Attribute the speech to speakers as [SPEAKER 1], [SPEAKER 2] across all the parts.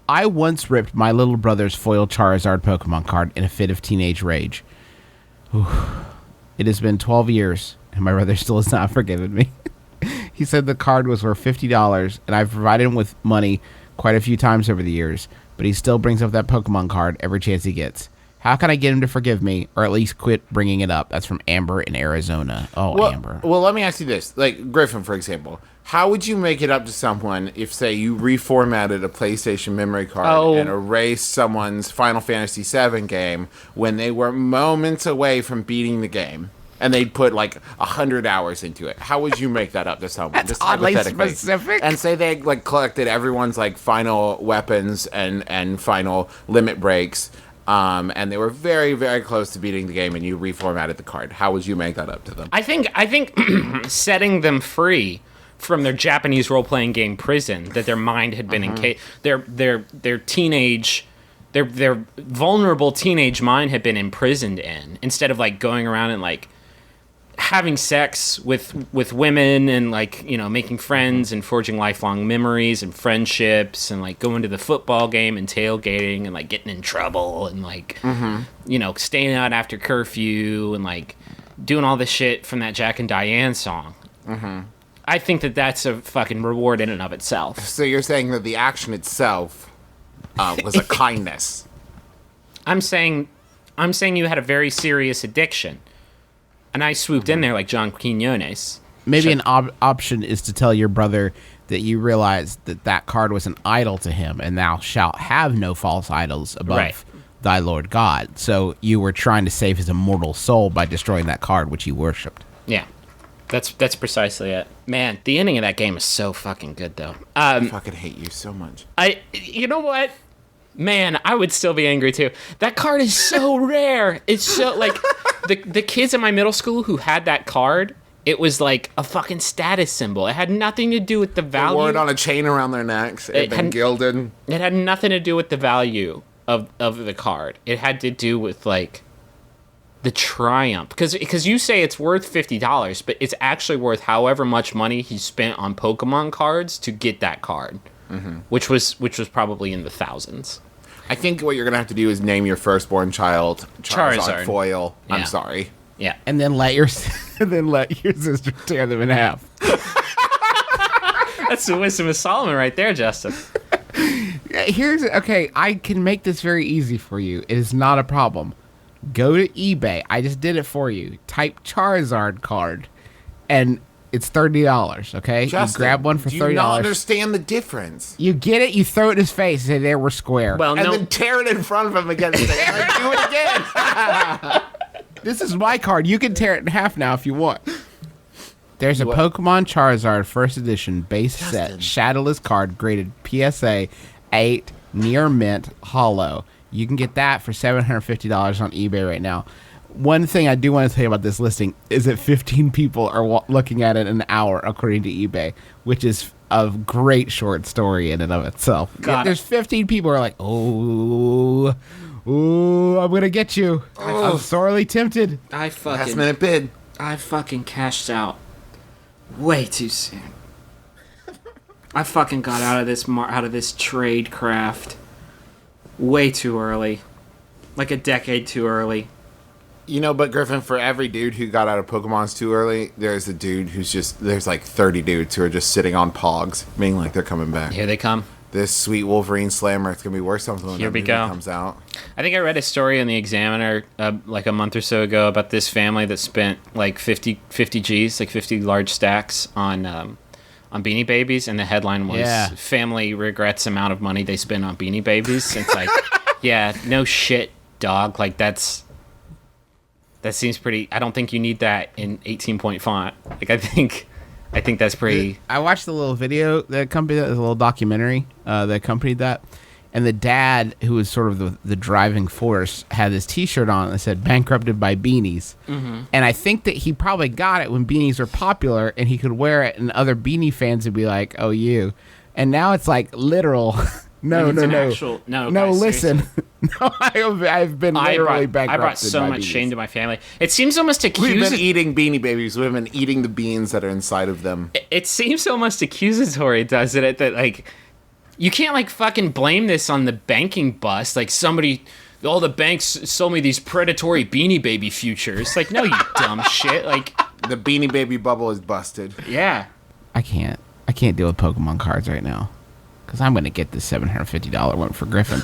[SPEAKER 1] I once ripped my little brother's foil Charizard Pokemon card in a fit of teenage rage. Ooh. It has been 12 years, and my brother still has not forgiven me. He said the card was worth $50, and I've provided him with money quite a few times over the years, but he still brings up that Pokemon card every chance he gets. How can I get him to forgive me, or at least quit bringing it up? That's from Amber in Arizona. Amber.
[SPEAKER 2] Well, let me ask you this. Like, Griffin, for example, how would you make it up to someone if, say, you reformatted a PlayStation memory card and erased someone's Final Fantasy VII game when they were moments away from beating the game? And they'd put, 100 hours into it. How would you make that up to someone?
[SPEAKER 1] That's
[SPEAKER 2] just
[SPEAKER 1] oddly
[SPEAKER 2] hypothetically.
[SPEAKER 1] specific.
[SPEAKER 2] And say they, collected everyone's, final weapons and final limit breaks, and they were very, very close to beating the game, and you reformatted the card. How would you make that up to them?
[SPEAKER 3] I think setting them free from their Japanese role-playing game prison that their mind had been encased, their teenage... Their vulnerable teenage mind had been imprisoned in, instead of going around and having sex with women and making friends and forging lifelong memories and friendships and going to the football game and tailgating and getting in trouble and staying out after curfew and doing all this shit from that Jack and Diane song. I think that's a fucking reward in and of itself.
[SPEAKER 2] So you're saying that the action itself was a kindness.
[SPEAKER 3] I'm saying you had a very serious addiction, and I swooped in there like John Quinones.
[SPEAKER 1] Maybe an option is to tell your brother that you realize that card was an idol to him, and thou shalt have no false idols above thy Lord God. So you were trying to save his immortal soul by destroying that card which he worshipped.
[SPEAKER 3] Yeah. That's precisely it. Man, the ending of that game is so fucking good, though.
[SPEAKER 2] I fucking hate you so much.
[SPEAKER 3] You know what? Man, I would still be angry, too. That card is so rare. It's so, the kids in my middle school who had that card, it was like a fucking status symbol. It had nothing to do with the value.
[SPEAKER 2] They wore it on a chain around their necks. It had been gilded.
[SPEAKER 3] It had nothing to do with the value of the card. It had to do with, the triumph. Because you say it's worth $50, but it's actually worth however much money he spent on Pokemon cards to get that card, which was probably in the thousands.
[SPEAKER 2] I think what you're going to have to do is name your firstborn child Charizard Foil. Yeah. I'm sorry.
[SPEAKER 3] Yeah.
[SPEAKER 1] And then let your sister tear them in half.
[SPEAKER 3] That's the wisdom of Solomon right there, Justin.
[SPEAKER 1] I can make this very easy for you. It is not a problem. Go to eBay. I just did it for you. Type Charizard card, and it's $30, okay?
[SPEAKER 2] Justin,
[SPEAKER 1] you grab one for $30.
[SPEAKER 2] Do you not understand the difference?
[SPEAKER 1] You get it, you throw it in his face, and say, there, we're square.
[SPEAKER 3] Well,
[SPEAKER 2] and then tear it in front of him again and say, do it again.
[SPEAKER 1] This is my card. You can tear it in half now if you want. There's a Pokemon Charizard First Edition base set Shadowless card graded PSA 8 near mint hollow. You can get that for $750 on eBay right now. One thing I do want to tell you about this listing is that 15 people are looking at it an hour, according to eBay, which is a great short story in and of itself. There's 15 people who are like, oh, I'm going to get you. I'm sorely tempted.
[SPEAKER 2] Last minute bid.
[SPEAKER 3] I fucking cashed out way too soon. I fucking got out of this trade craft way too early. Like a decade too early.
[SPEAKER 2] But Griffin, for every dude who got out of Pokemon's too early, there's a dude there's 30 dudes who are just sitting on Pogs, meaning they're coming back.
[SPEAKER 3] Here they come.
[SPEAKER 2] This sweet Wolverine Slammer, it's going to be worth something when it comes out.
[SPEAKER 3] I think I read a story in the Examiner a month or so ago about this family that spent 50 G's, 50 large stacks on Beanie Babies, and the headline was family regrets amount of money they spent on Beanie Babies. It's yeah, no shit, dog. That seems pretty. I don't think you need that in 18-point font. I think that's pretty.
[SPEAKER 1] I watched the little video that accompanied that, a little documentary that accompanied that, and the dad, who was sort of the driving force, had this T-shirt on that said "Bankrupted by Beanies," and I think that he probably got it when beanies were popular, and he could wear it, and other beanie fans would be like, "Oh, you," and now it's literal. No, listen. No, I've been literally bankrupted.
[SPEAKER 3] I brought so much shame to my family. It seems almost accusatory.
[SPEAKER 2] We've been eating Beanie Babies. We've been eating the beans that are inside of them.
[SPEAKER 3] It seems almost accusatory, doesn't it? That You can't like fucking blame this on the banking bust. Like all the banks sold me these predatory Beanie Baby futures. Like, no, you dumb shit. Like,
[SPEAKER 2] the Beanie Baby bubble is busted.
[SPEAKER 3] yeah.
[SPEAKER 1] I can't deal with Pokemon cards right now. Because I'm going to get this $750 one for Griffin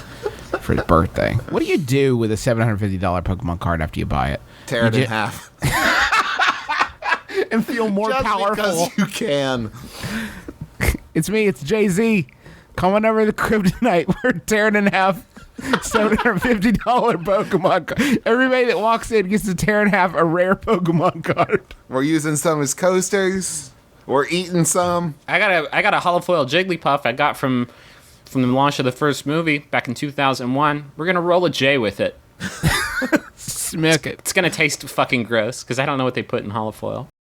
[SPEAKER 1] for his birthday. What do you do with a $750 Pokemon card after you buy it?
[SPEAKER 2] Tear it in half.
[SPEAKER 1] And feel more
[SPEAKER 2] Just
[SPEAKER 1] powerful.
[SPEAKER 2] because you can.
[SPEAKER 1] It's me, it's Jay-Z. Coming over the kryptonite. We're tearing in half $750 Pokemon card. Everybody that walks in gets to tear in half a rare Pokemon card.
[SPEAKER 2] We're using some as coasters. We're eating some.
[SPEAKER 3] I got a holofoil Jigglypuff I got from the launch of the first movie back in 2001. We're gonna roll a J with it.
[SPEAKER 1] Smack it.
[SPEAKER 3] It's gonna taste fucking gross because I don't know what they put in holofoil.